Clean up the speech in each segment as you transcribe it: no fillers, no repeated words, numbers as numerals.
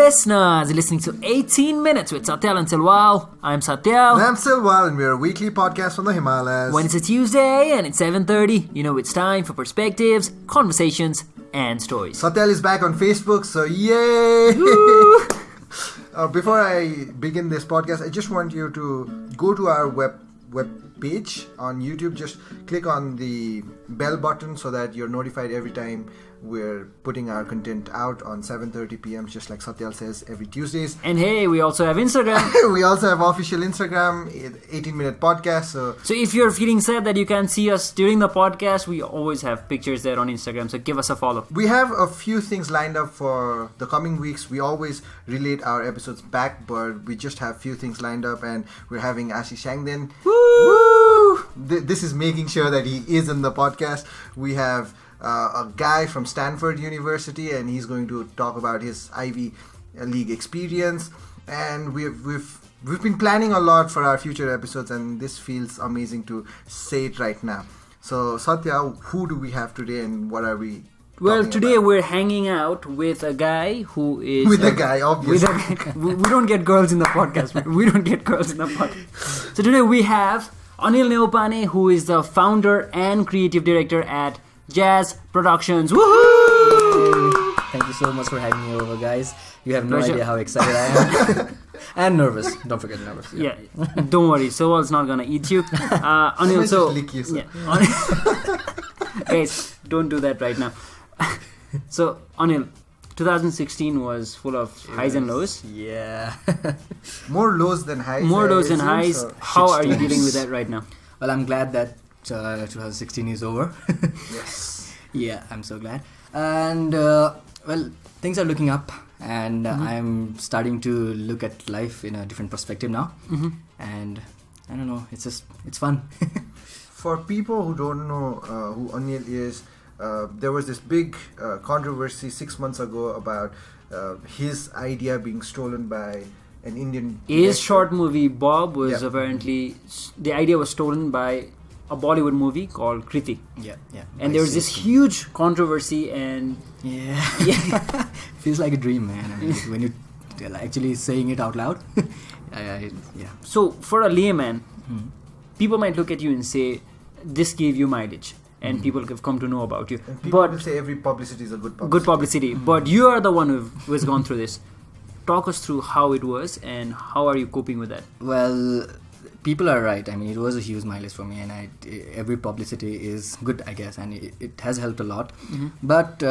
listeners. You're listening to 18 Minutes with Satyal and Silwal. I'm Satyal. And I'm Silwal, and we're a weekly podcast from the Himalayas. When it's a Tuesday and it's 7:30, you know it's time for perspectives, conversations, and stories. Satyal is back on Facebook, so yay! Before I begin this podcast, I just want you to go to our web page on YouTube. Just click on the bell button so that you're notified every time we're putting our content out on 7:30 p.m. just like Satyal says every Tuesdays. And hey, we also have Instagram. We also have official Instagram, 18-minute podcast. So if you're feeling sad that you can't see us during the podcast, we always have pictures there on Instagram. So give us a follow. We have a few things lined up for the coming weeks. We always relate our episodes back, but we just have few things lined up, and we're having Ashish Shangden. Woo! This is making sure that he is in the podcast. We have a guy from Stanford University, and he's going to talk about his Ivy League experience. And we've been planning a lot for our future episodes, and this feels amazing to say it right now. So Satya, who do we have today, and what are we? Well, today we're hanging out with a guy who is... With a guy, obviously. We don't get girls in the podcast. We don't get girls in the podcast. So today we have Aneel Neupane, who is the founder and creative director at Jazz Productions. Woohoo! Thank you so much for having me over, guys. You have no Pleasure. idea how excited I am. And nervous. Don't forget nervous. Yeah, don't worry. Silwal's not gonna eat you. Aneel, so... lick you, sir. Guys, don't do that right now. So, Aneel, 2016 was full of highs and lows. Yeah. More lows than highs. More lows than it highs. seems, How are you shitstorms. dealing with that right now? Well, I'm glad that 2016 is over. Yes. Yeah, I'm so glad. And, well, things are looking up. And I'm starting to look at life in a different perspective now. Mm-hmm. And, I don't know, it's fun. For people who don't know who Aneel is, there was this big controversy 6 months ago about his idea being stolen by an Indian His director. short movie Bob was Yeah. apparently... The idea was stolen by a Bollywood movie called Kriti. Yeah. And there was this huge controversy and... Yeah. Yeah. Feels like a dream, man. I mean, when you're actually saying it out loud. Yeah. So, for a layman, people might look at you and say, this gave you mileage. And people have come to know about you. And people will But say every publicity is a good publicity. good publicity. But you are the one who has gone through this. Talk us through how it was and how are you coping with that? Well, people are right. I mean, it was a huge mileage for me, and every publicity is good, I guess, and it has helped a lot. But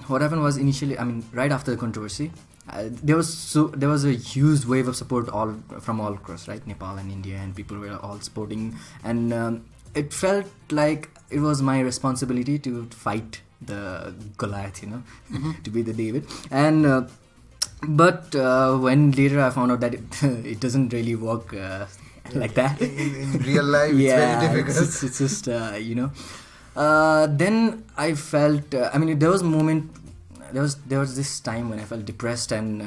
what happened was initially, I mean, right after the controversy, there was a huge wave of support from all across, right? Nepal and India, and people were all supporting, and it felt like it was my responsibility to fight the Goliath, to be the David. And but when later I found out that it doesn't really work like that. In real life, Yeah, it's very difficult. it's just then I felt there was this time when I felt depressed, and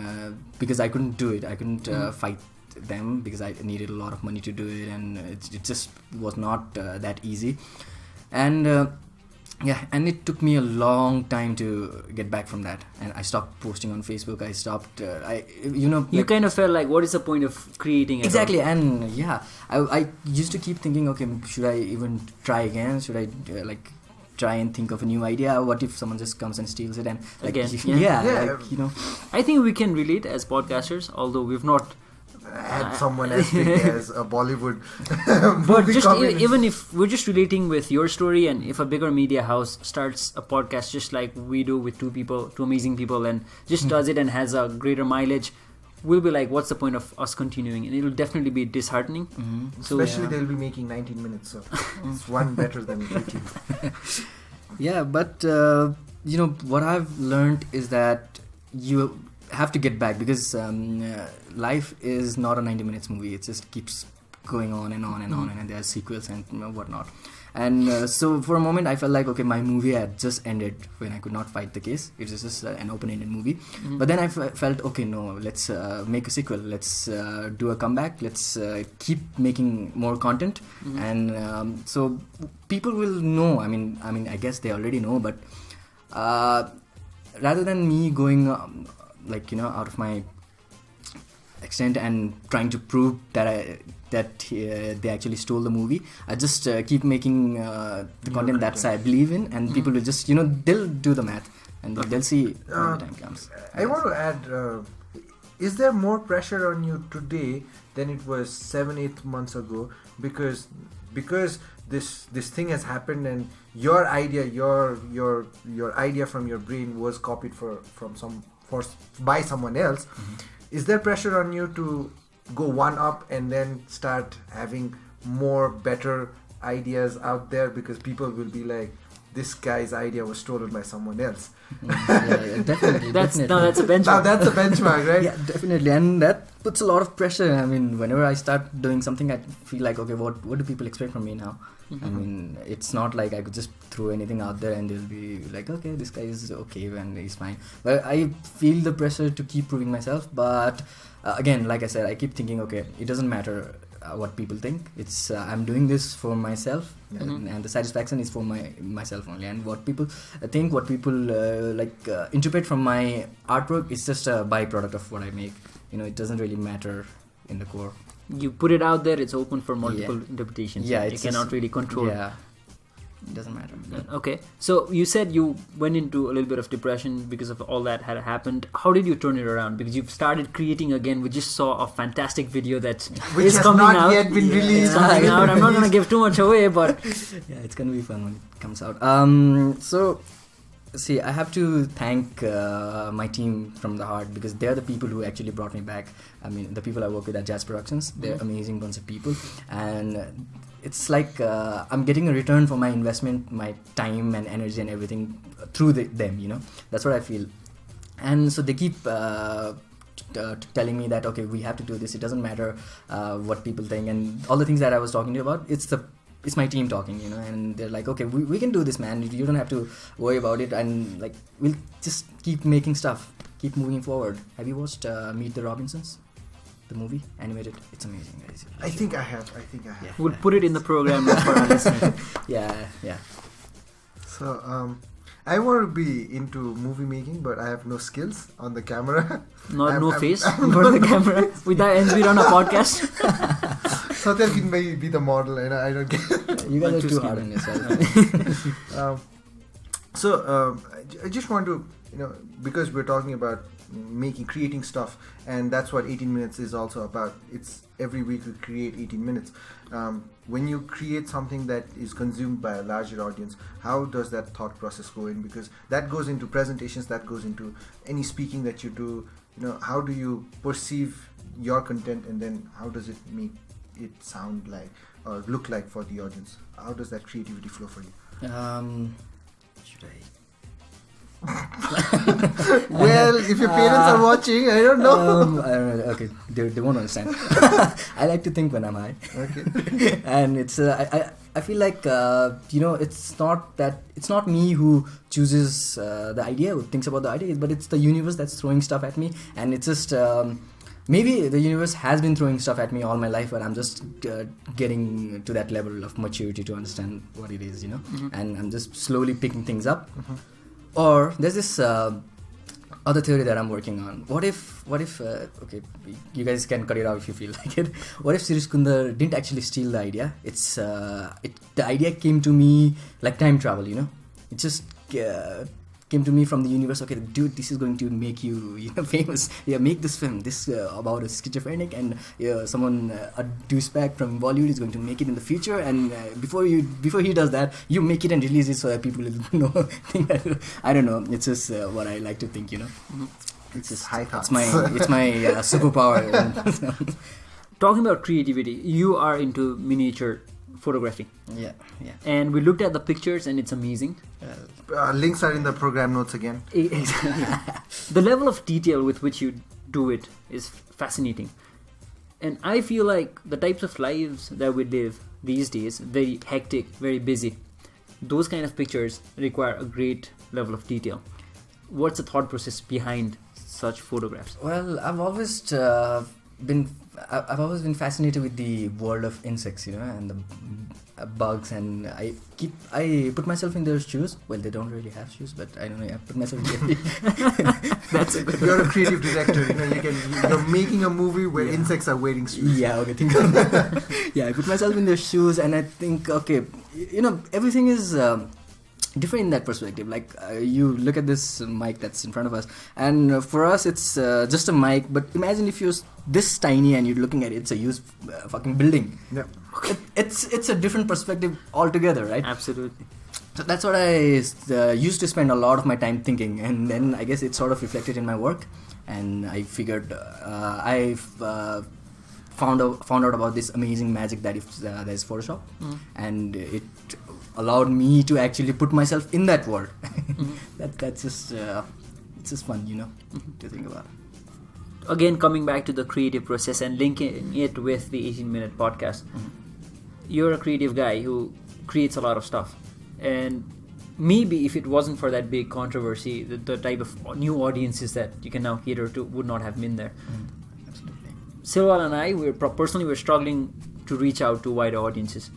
because I couldn't do it, I couldn't fight them because I needed a lot of money to do it, and it just was not that easy. And and it took me a long time to get back from that, and I stopped posting on Facebook. I stopped You kind of felt like, what is the point of creating it? Exactly. And I used to keep thinking, okay, should I even try again? Should I try and think of a new idea? What if someone just comes and steals it? And Again, yeah. I think we can relate as podcasters, although we've not... Had someone as big as a Bollywood But movie just company. even if we're just relating with your story, and if a bigger media house starts a podcast just like we do with two amazing people, and just does it and has a greater mileage, we'll be like, what's the point of us continuing? And it'll definitely be disheartening. So Especially they'll be making 19 minutes, so it's one better than 18. Yeah, but what I've learned is that you have to get back, because life is not a 90 minutes movie. It just keeps going on and on and on, and there are sequels and whatnot. And so for a moment I felt like, okay, my movie had just ended when I could not fight the case. It was just an open-ended movie. But then I felt, okay, no, let's make a sequel. Let's do a comeback. Let's keep making more content. And so people will know. I mean, I guess they already know, but rather than me going like, out of my extent and trying to prove that they actually stole the movie. I just keep making the content that I believe in, and people will just, they'll do the math and they'll see when the time comes. I want to add, is there more pressure on you today than it was 7-8 months ago? Because this thing has happened, and your idea from your brain was copied by someone else. Is there pressure on you to go one up and then start having more better ideas out there, because people will be like, this guy's idea was stolen by someone else? Yeah, definitely. That's a benchmark. Now that's a benchmark, right? Yeah, definitely, and that puts a lot of pressure. I mean, whenever I start doing something, I feel like, okay, what do people expect from me now? I mean, it's not like I could just throw anything out there and they'll be like, okay, this guy is okay and he's fine. But I feel the pressure to keep proving myself. But again, like I said, I keep thinking, okay, it doesn't matter what people think. It's I'm doing this for myself, and the satisfaction is for myself only. And what people think, what people interpret from my artwork is just a byproduct of what I make. It doesn't really matter in the core. You put it out there, it's open for multiple interpretations. Yeah, you cannot really control. Yeah, it doesn't matter. Okay, so you said you went into a little bit of depression because of all that had happened. How did you turn it around? Because you've started creating again. We just saw a fantastic video which is has coming not out. yet been released. It's coming out. I'm not going to give too much away, but yeah, it's gonna be fun when it comes out. So see, I have to thank my team from the heart, because they're the people who actually brought me back. I mean, the people I work with at Jazz Productions, they're amazing bunch of people, and it's like I'm getting a return for my investment, my time and energy and everything through them. That's what I feel. And so they keep telling me that, okay, we have to do this. It doesn't matter what people think, and all the things that I was talking to you about. It's my team talking, and they're like, okay, we can do this, man. You don't have to worry about it, and like, we'll just keep making stuff, keep moving forward. Have you watched Meet the Robinsons, the movie, animated? It's amazing, guys. I think I have. Yeah. we'll put it in the program for our listeners. Yeah. So I want to be into movie making, but I have no skills on the camera. No face for the camera. With that ends, we run a podcast. Satyal can be the model, and I don't get. You guys are too hard on yourself. I just want to, because we're talking about creating stuff, and that's what 18 minutes is also about. It's every week we create 18 minutes. When you create something that is consumed by a larger audience, how does that thought process go in? Because that goes into presentations, that goes into any speaking that you do. How do you perceive your content, and then how does it make it sound like or look like for the audience? How does that creativity flow for you? Should I? Well, if your parents are watching, I don't know. I don't know. Okay, they won't understand. I like to think when I'm high. Okay. And it's I feel like it's not me who chooses the idea, who thinks about the idea, but it's the universe that's throwing stuff at me, and it's just maybe the universe has been throwing stuff at me all my life, but I'm just getting to that level of maturity to understand what it is, and I'm just slowly picking things up. Or there's this other theory that I'm working on. What if okay, you guys can cut it out if you feel like it. What if Sirish Kundar didn't actually steal the idea? It's the idea came to me like time travel, It just came to me from the universe. Okay, dude, this is going to make you famous. Yeah, make this film. This about a schizophrenic and someone a douchebag from Bollywood is going to make it in the future. And before he does that, you make it and release it so that people will think that, I don't know. It's just what I like to think. It's just high thoughts. It's my superpower. Talking about creativity, you are into miniature photography. Yeah. And we looked at the pictures, and it's amazing. Links are in the program notes again. The level of detail with which you do it is fascinating. And I feel like the types of lives that we live these days, very hectic, very busy, those kind of pictures require a great level of detail. What's the thought process behind such photographs? Well, I've always I've always been fascinated with the world of insects, and the bugs, and I put myself in their shoes. Well, they don't really have shoes, but I don't know. I put myself in their That's a good. You're a creative director. You're making a movie where insects are wearing shoes. Yeah, okay, think of that. Yeah, I put myself in their shoes, and I think, okay, everything is different in that perspective. Like, you look at this mic that's in front of us, and for us it's just a mic, but imagine if you're this tiny and you're looking at it, it's a huge fucking building. Yeah. It's a different perspective altogether, right? Absolutely. So that's what I used to spend a lot of my time thinking, and then I guess it sort of reflected in my work, and I figured found out about this amazing magic that is Photoshop, and it allowed me to actually put myself in that world. That's just it's just fun, to think about. Again, coming back to the creative process and linking it with the 18-minute podcast, you're a creative guy who creates a lot of stuff, and maybe if it wasn't for that big controversy, the type of new audiences that you can now cater to would not have been there. Absolutely. Silwal and I, we're struggling to reach out to wider audiences.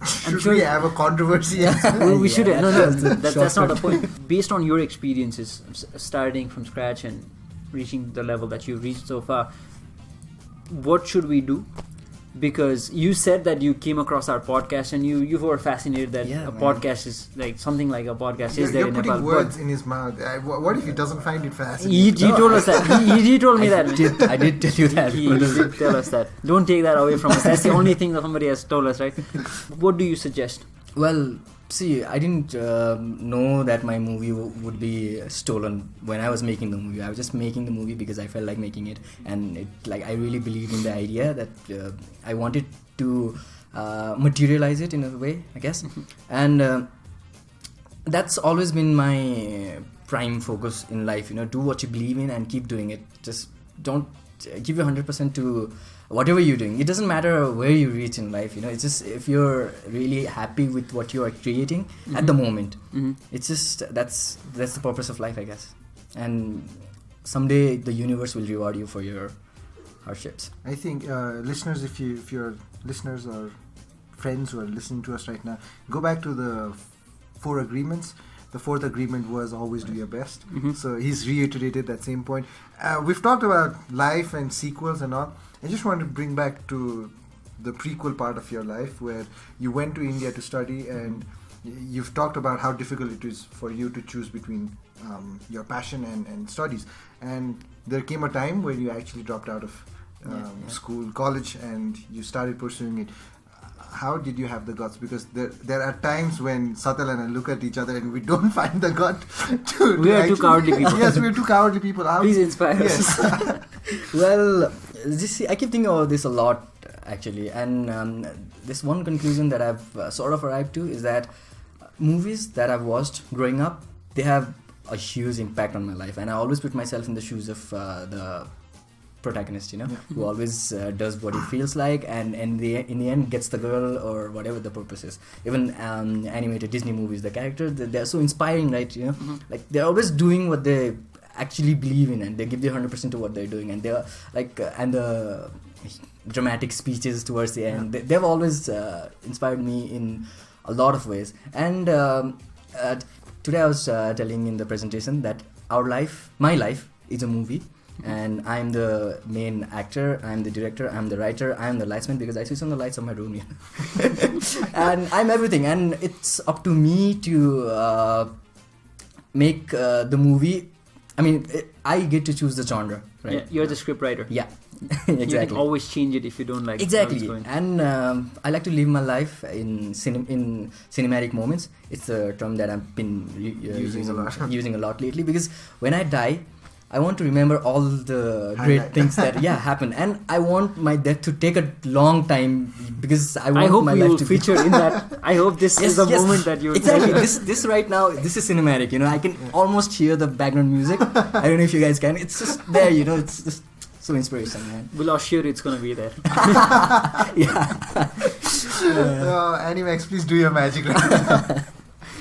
Should we have a controversy? We shouldn't. No, that's not the shortcut. point. Based on your experiences, starting from scratch and reaching the level that you've reached so far, what should we do? Because you said that you came across our podcast and you were fascinated that a podcast is like something like a podcast is there You're in putting Nepal. words in his mouth. What if he doesn't find it fascinating? He told us that. He told me that. I did tell you that. He did tell us that. Don't take that away from us. That's the only thing that somebody has told us, right? What do you suggest? Well, see, I didn't know that my movie would be stolen when I was making the movie. I was just making the movie because I felt like making it, and I really believed in the idea that I wanted to materialize it in a way, I guess. And that's always been my prime focus in life. Do what you believe in and keep doing it. Just don't give your 100% to whatever you're doing. It doesn't matter where you reach in life, it's just if you're really happy with what you are creating at the moment. It's just that's the purpose of life, I guess. And someday the universe will reward you for your hardships. I think listeners, if you're listeners or friends who are listening to us right now, go back to the 4 agreements. The 4th agreement was always do your best. So he's reiterated that same point. We've talked about life and sequels and all. I just want to bring back to the prequel part of your life where you went to India to study, and you've talked about how difficult it is for you to choose between your passion and studies. And there came a time where you actually dropped out of school, college, and you started pursuing it. How did you have the guts? Because there are times when Satyal and I look at each other and we don't find the gut to We are two cowardly people. Yes, we are two cowardly people. Please inspire us. Well, I keep thinking about this a lot, actually, and this one conclusion that I've sort of arrived to is that movies that I've watched growing up, they have a huge impact on my life, and I always put myself in the shoes of the protagonist, who always does what he feels like, and in the end gets the girl or whatever the purpose is. Even animated Disney movies, the characters, they're so inspiring, right? Like they're always doing what they actually believe in, and they give their 100% to what they're doing, and they're like and the dramatic speeches towards the end, they've always inspired me in a lot of ways. And today I was telling in the presentation that my life is a movie, and I'm the main actor, I'm the director, I'm the writer, I'm the lightsman, because I switch on the lights of my room, and I'm everything, and it's up to me to make the movie. I mean, I get to choose the genre, right? Yeah, you're the script writer. Yeah, exactly. You can always change it if you don't like exactly. how it's going. And I like to live my life in cinematic moments. It's a term that I've been using a lot lately, because when I die, I want to remember all the great things that happened, and I want my death to take a long time, because I hope my you life will to feature in that. I hope this is the moment that you exactly. This right now, this is cinematic. I can almost hear the background music. I don't know if you guys can. It's just there. It's just so inspirational, man. We'll assure it's gonna be there. Animax, please do your magic.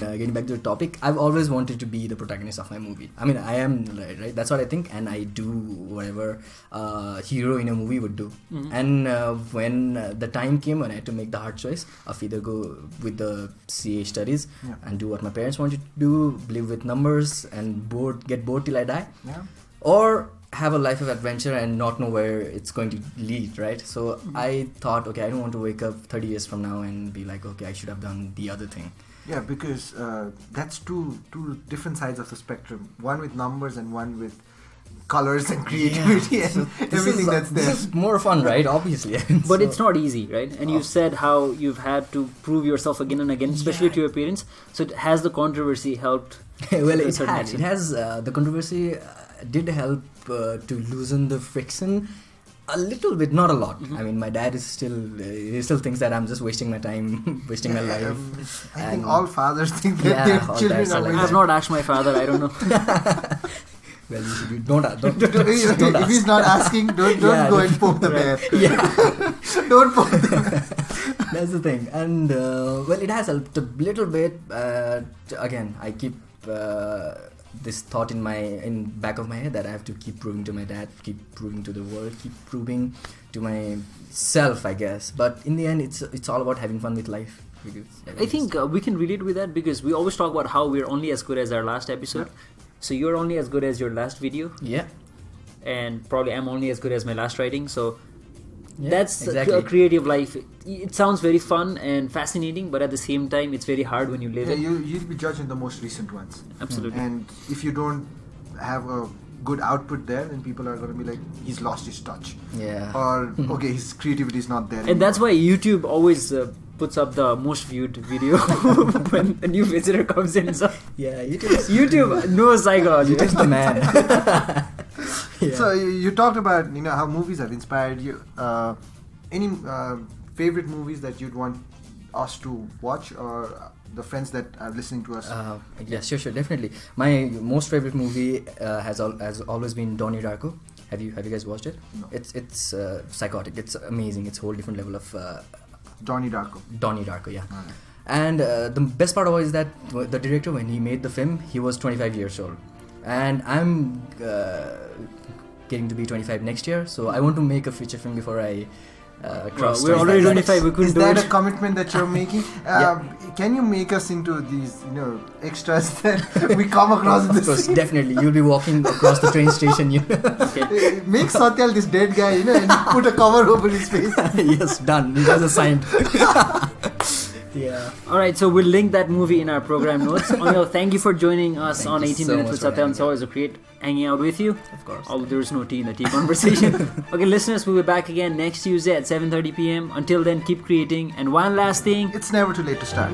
Getting back to the topic, I've always wanted to be the protagonist of my movie. I mean, I am, right? That's what I think, and I do whatever a hero in a movie would do. And when the time came when I had to make the hard choice of either go with the CA studies and do what my parents wanted to do, live with numbers and get bored till I die, or have a life of adventure and not know where it's going to lead, right? So I thought, okay, I don't want to wake up 30 years from now and be like, okay, I should have done the other thing. Yeah, because that's two different sides of the spectrum. One with numbers and one with colors and creativity and everything that's there. This is more fun, right? Obviously. But it's not easy, right? And you said how you've had to prove yourself again and again, especially to your parents. So has the controversy helped? Well, it has. It has. The controversy did help to loosen the friction a little bit, not a lot. I mean, my dad is he still thinks that I'm just wasting my time, wasting my life. I think all fathers think that their children are I've not asked my father, I don't know. Well, you don't ask. If he's not asking, don't go and poke the bear. Don't poke the bear. That's the thing. And well, it has helped a little bit. Again, I keep this thought in back of my head that I have to keep proving to my dad, keep proving to the world, keep proving to myself, I guess. But in the end, it's all about having fun with life. I think we can relate with that because we always talk about how we're only as good as our last episode. So you're only as good as your last video. Yeah. And probably I'm only as good as my last writing. So that's exactly. a creative life. It sounds very fun and fascinating, but at the same time, it's very hard when you live it. You'll be judging the most recent ones. Absolutely. And if you don't have a good output there, then people are going to be like, he's lost his touch. Yeah. Or, okay, his creativity is not there And that's why YouTube always puts up the most viewed video when a new visitor comes in. So yeah, YouTube knows psychology. YouTube's the man. Yeah. So you talked about how movies have inspired you. Any favorite movies that you'd want us to watch, or the friends that are listening to us? Yeah, sure, definitely. My most favorite movie has always been Donny Darko. Have you guys watched it? No. It's psychotic. It's amazing. It's a whole different level of Donny Darko. Donny Darko, yeah. And the best part of all is that the director, when he made the film, he was 25 years old, and I'm getting to be 25 next year. So I want to make a feature film before I cross. We're already 25. We couldn't Is do that it. a commitment that you're making? Can you make us into these, extras that we come across in Of this? course, definitely. You'll be walking across the train station. Okay. Make Satyal this dead guy, and put a cover over his face. Yes, done. It was assigned. Yeah. Alright, so we'll link that movie in our program notes. Aneel, thank you for joining us on 18 so Minutes with much for Satyal and Silwal. It was a great hanging out with you. Of course. Although there was no tea in the tea conversation. Okay, listeners, we'll be back again next Tuesday at 7:30 p.m. Until then, keep creating. And one last thing. It's never too late to start.